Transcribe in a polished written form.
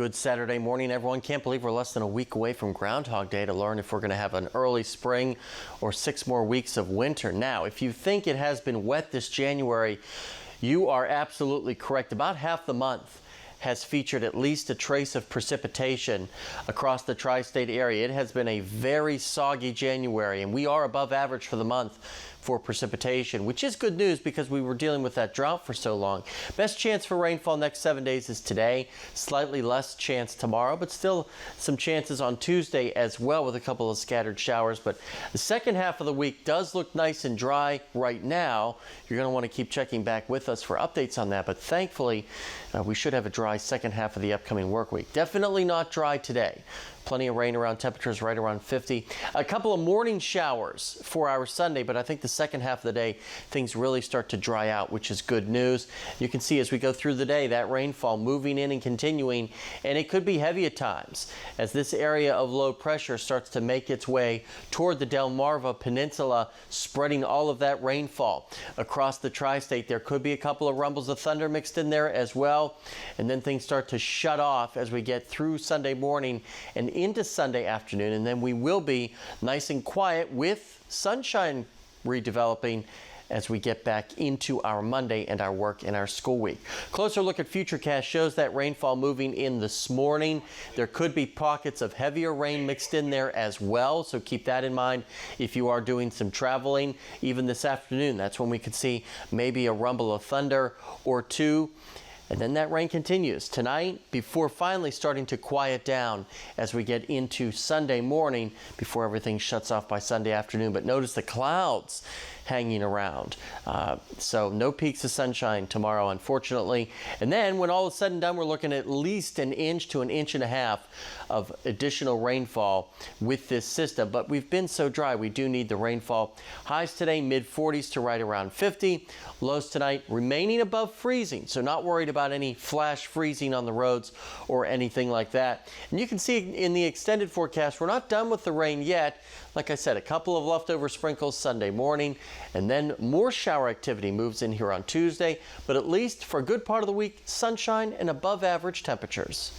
Good Saturday morning, everyone. Can't believe we're less than a week away from Groundhog Day to learn if we're going to have an early spring or 6 more weeks of winter. Now, if you think it has been wet this January, you are absolutely correct. About half the month has featured at least a trace of precipitation across the tri-state area. It has been a very soggy January, and we are above average for the month for precipitation, which is good news because we were dealing with that drought for so long. Best chance for rainfall next 7 days is today. Slightly less chance tomorrow, but still some chances on Tuesday as well with a couple of scattered showers. But the second half of the week does look nice and dry right now. You're going to want to keep checking back with us for updates on that, but thankfully we should have a dry second half of the upcoming work week. Definitely not dry today. Plenty of rain around, temperatures right around 50. A couple of morning showers for our Sunday, but I think the second half of the day, things really start to dry out, which is good news. You can see as we go through the day, that rainfall moving in and continuing, and it could be heavy at times as this area of low pressure starts to make its way toward the Delmarva Peninsula, spreading all of that rainfall across the tri-state. There could be a couple of rumbles of thunder mixed in there as well, and then things start to shut off as we get through Sunday morning and into Sunday afternoon, and then we will be nice and quiet with sunshine redeveloping as we get back into our Monday and our work and our school week. Closer look at Futurecast shows that rainfall moving in this morning. There could be pockets of heavier rain mixed in there as well, so keep that in mind if you are doing some traveling. Even this afternoon, that's when we could see maybe a rumble of thunder or two. And then that rain continues tonight before finally starting to quiet down as we get into Sunday morning before everything shuts off by Sunday afternoon. But notice the clouds hanging around. So no peaks of sunshine tomorrow, unfortunately. And then when all is said and done, we're looking at least an inch to an inch and a half of additional rainfall with this system. But we've been so dry, we do need the rainfall. Highs today, mid-40s to right around 50. Lows tonight remaining above freezing, so not worried about any flash freezing on the roads or anything like that. And you can see in the extended forecast, we're not done with the rain yet. Like I said, a couple of leftover sprinkles Sunday morning, and then more shower activity moves in here on Tuesday. But at least for a good part of the week, sunshine and above average temperatures.